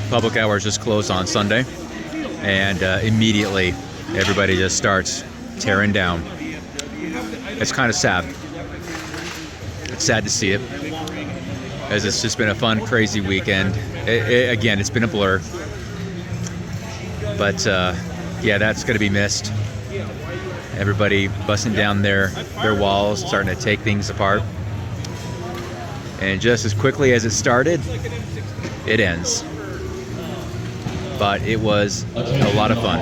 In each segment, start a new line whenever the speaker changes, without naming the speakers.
Public hours just closed on Sunday, and immediately everybody just starts tearing down. It's kind of sad. It's sad to see it, as it's just been a fun, crazy weekend. Again, it's been a blur, but yeah, that's going to be missed. Everybody busting down their walls, starting to take things apart, and just as quickly as it started, it ends. But it was a lot of fun.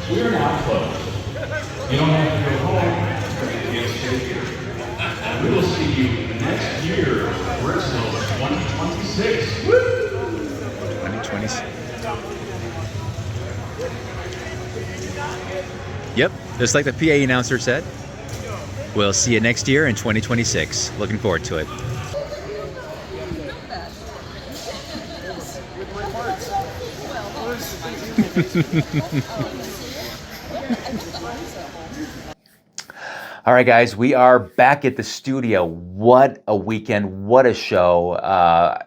We're now closed. You don't have to go home. You can stay here. And we will see you next year, Brickslopes 2026. Woo!
2026. Yep, just like the PA announcer said. We'll see you next year in 2026. Looking forward to it. All right, guys, we are back at the studio. What a weekend, what a show.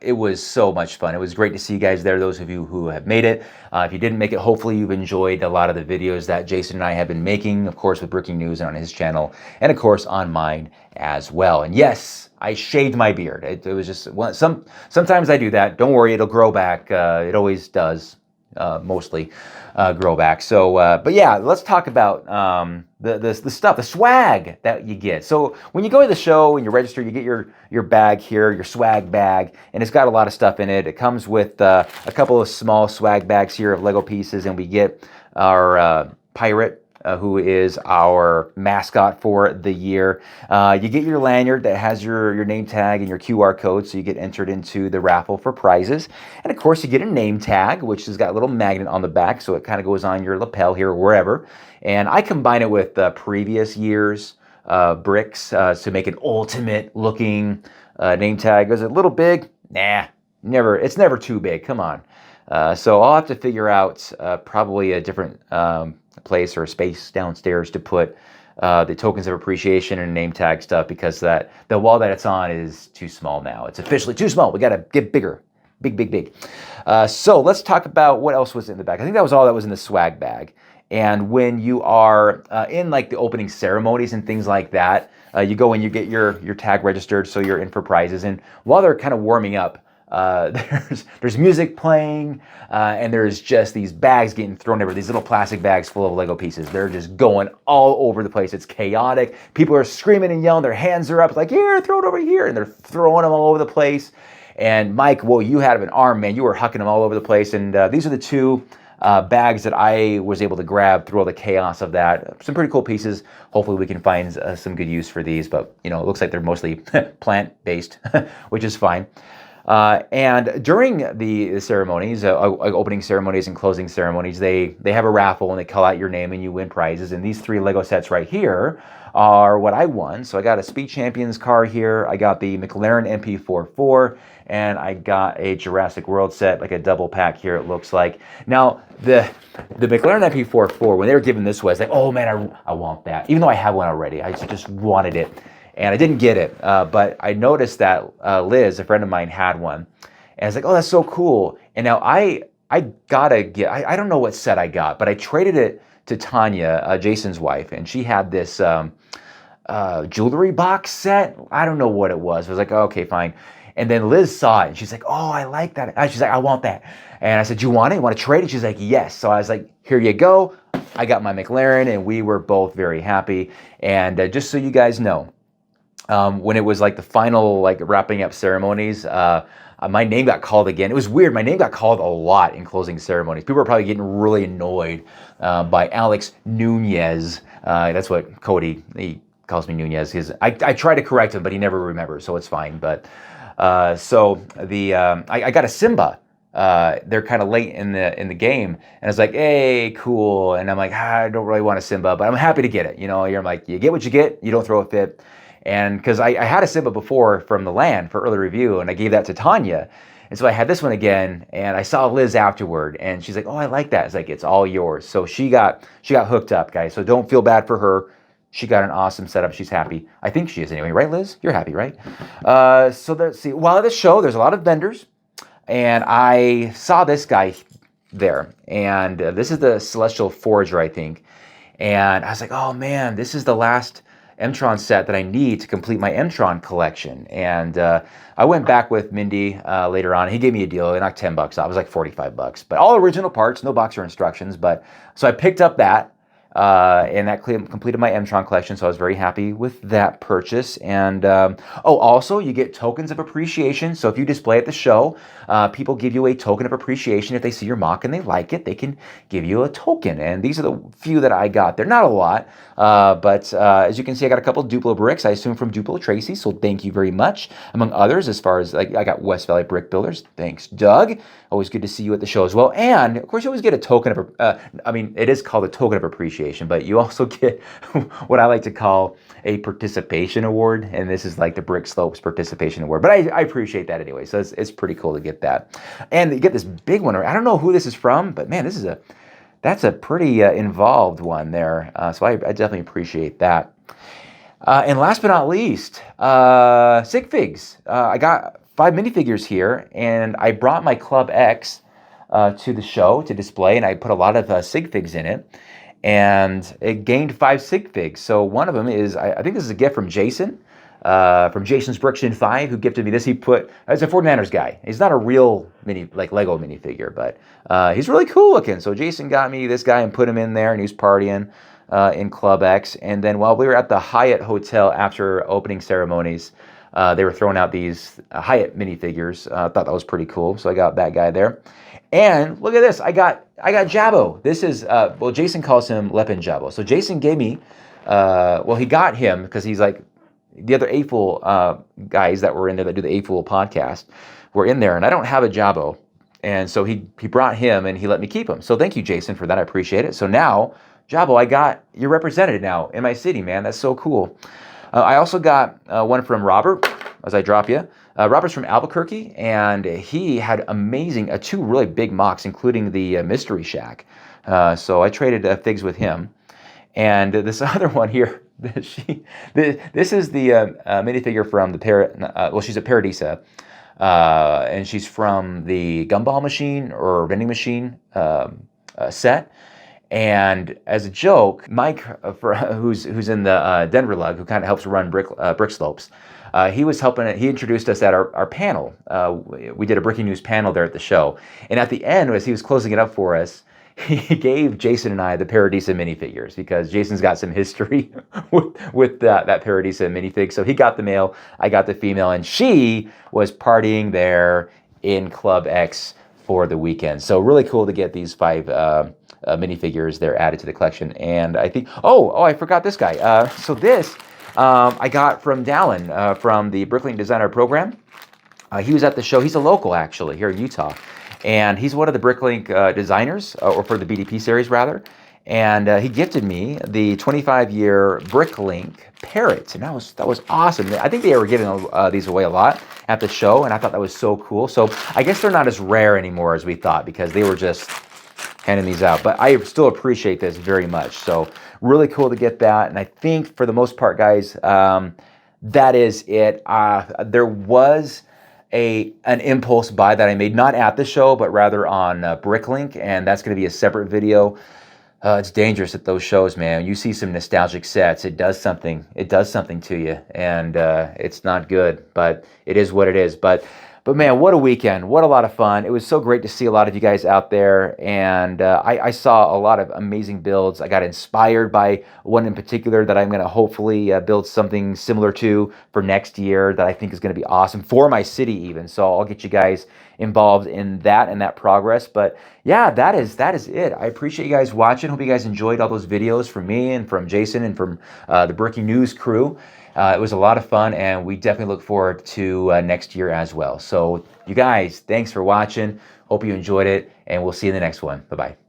It was so much fun. It was great to see you guys there, those of you who have made it. If you didn't make it, hopefully you've enjoyed a lot of the videos that Jason and I have been making, of course, with Breaking News and on his channel, and of course on mine as well. And yes, I shaved my beard. It was just, sometimes I do that. Don't worry, it'll grow back. It always does. Mostly grow back. So, but yeah, let's talk about the stuff, the swag that you get. So when you go to the show and you register, you get your bag here, your swag bag, and it's got a lot of stuff in it. It comes with a couple of small swag bags here of Lego pieces, and we get our pirate, who is our mascot for the year. You get your lanyard that has your name tag and your QR code, so you get entered into the raffle for prizes. And of course, you get a name tag, which has got a little magnet on the back, so it kind of goes on your lapel here or wherever. And I combine it with previous year's bricks to make an ultimate looking name tag. Is it a little big? Nah, never. It's never too big. Come on. So I'll have to figure out probably a different place or space downstairs to put the tokens of appreciation and name tag stuff, because the wall that it's on is too small now. It's officially too small. We got to get bigger. Big. So let's talk about what else was in the bag. I think that was all that was in the swag bag. And when you are in like the opening ceremonies and things like that, you go and you get your tag registered, so you're in for prizes. And while they're kind of warming up, there's music playing, and there's just these bags getting thrown everywhere, these little plastic bags full of Lego pieces. They're just going all over the place. It's chaotic. People are screaming and yelling. Their hands are up. It's like, here, throw it over here. And they're throwing them all over the place. And Mike, well, you had an arm, man. You were hucking them all over the place. And these are the two bags that I was able to grab through all the chaos of that. Some pretty cool pieces. Hopefully we can find some good use for these. But, you know, it looks like they're mostly plant-based, which is fine. And during the ceremonies, opening ceremonies and closing ceremonies, they have a raffle and they call out your name and you win prizes. And these 3 Lego sets right here are what I won. So I got a Speed Champions car here. I got the McLaren MP44, and I got a Jurassic World set, like a double pack here, it looks like. Now, the McLaren MP44, when they were giving this away, I was like, oh man, I want that. Even though I have one already, I just wanted it. And I didn't get it, but I noticed that Liz, a friend of mine, had one. And I was like, oh, that's so cool. And now I gotta get, I don't know what set I got, but I traded it to Tanya, Jason's wife, and she had this jewelry box set. I don't know what it was. I was like, oh, okay, fine. And then Liz saw it, and she's like, oh, I like that. She's like, I want that. And I said, you want it? You want to trade it? She's like, yes. So I was like, here you go. I got my McLaren, and we were both very happy. And just so you guys know, when it was like the final like wrapping up ceremonies, my name got called again. It was weird. My name got called a lot in closing ceremonies. People were probably getting really annoyed by Alex Nunez. That's what Cody, he calls me Nunez. I try to correct him, but he never remembers, so it's fine. But so I got a Simba. They're kind of late in the game, and I was like, hey, cool. And I'm like, I don't really want a Simba, but I'm happy to get it. You know, I'm like, you get what you get. You don't throw a fit. And because I had a Simba before from the land for early review, and I gave that to Tanya. And so I had this one again, and I saw Liz afterward, and she's like, oh, I like that. It's like, it's all yours. So she got hooked up, guys. So don't feel bad for her. She got an awesome setup. She's happy. I think she is anyway, right, Liz? You're happy, right? So let's see. While at the show, there's a lot of vendors, and I saw this guy there, and this is the Celestial Forager, I think. And I was like, oh man, this is the last M-Tron set that I need to complete my M-Tron collection. And I went back with Mindy later on. He gave me a deal. He knocked $10 off. It was like $45, but all original parts, no box or instructions. But so I picked up that. And that completed my M-Tron collection, so I was very happy with that purchase. And also you get tokens of appreciation. So if you display at the show, people give you a token of appreciation. If they see your mock and they like it, they can give you a token. And these are the few that I got. They're not a lot, but as you can see, I got a couple of Duplo bricks, I assume from Duplo Tracy, so thank you very much. Among others, as far as like I got West Valley Brick Builders. Thanks, Doug. Always good to see you at the show as well. And of course, you always get a token of, it is called a token of appreciation, but you also get what I like to call a participation award. And this is like the Brickslopes participation award, but I appreciate that anyway. So it's pretty cool to get that. And you get this big one. I don't know who this is from, but man, that's a pretty involved one there. So I definitely appreciate that. And last but not least, sig figs. I got 5 minifigures here, and I brought my Club X to the show to display, and I put a lot of sig figs in it, and it gained 5 sig figs. So one of them is, I think this is a gift from Jason, from Jason's Brickson 5, who gifted me this. It's a 49ers guy. He's not a real Lego minifigure, but he's really cool looking. So Jason got me this guy and put him in there, and he was partying in Club X. And then while we were at the Hyatt Hotel after opening ceremonies, they were throwing out these Hyatt minifigures. I thought that was pretty cool, so I got that guy there. And look at this, I got Jabbo. This is, Jason calls him Lepin Jabbo. So Jason gave me, he got him because he's like, the other A-Fool guys that were in there that do the A-Fool podcast were in there, and I don't have a Jabbo. And so he brought him, and he let me keep him. So thank you, Jason, for that. I appreciate it. So now, Jabbo, you're represented now in my city, man. That's so cool. I also got one from Robert, as I drop you. Robert's from Albuquerque, and he had amazing, 2 really big mocks, including the Mystery Shack. So I traded figs with him. And this other one here, this is the minifigure from the she's a Paradisa, and she's from the Gumball Machine or Vending Machine set. And as a joke, Mike, who's in the Denver Lug, who kind of helps run Brickslopes, he was helping. He introduced us at our panel. We did a Breaking News panel there at the show, and at the end, as he was closing it up for us, he gave Jason and I the Paradisa minifigures because Jason's got some history with that Paradisa minifig. So he got the male, I got the female, and she was partying there in Club X for the weekend. So really cool to get these 5 minifigures there added to the collection. And I think, I forgot this guy. So this I got from Dallin from the Brooklyn Designer Program. He was at the show. He's a local, actually, here in Utah. And he's one of the Bricklink designers, or for the BDP series, rather. And he gifted me the 25-year Bricklink Parrot. And that was awesome. I think they were giving these away a lot at the show, and I thought that was so cool. So I guess they're not as rare anymore as we thought, because they were just handing these out. But I still appreciate this very much. So really cool to get that. And I think for the most part, guys, that is it. There was an impulse buy that I made, not at the show, but rather on Bricklink, and that's going to be a separate video. It's dangerous at those shows, man. You see some nostalgic sets, it does something to you, and it's not good, but it is what it is. But man, what a weekend. What a lot of fun. It was so great to see a lot of you guys out there, and I saw a lot of amazing builds. I got inspired by one in particular that I'm going to hopefully build something similar to for next year that I think is going to be awesome for my city even. So I'll get you guys involved in that and that progress. But yeah, that is it. I appreciate you guys watching. Hope you guys enjoyed all those videos from me and from Jason and from the Breaking News crew. It was a lot of fun, and we definitely look forward to next year as well. So you guys, thanks for watching. Hope you enjoyed it, and we'll see you in the next one. Bye-bye.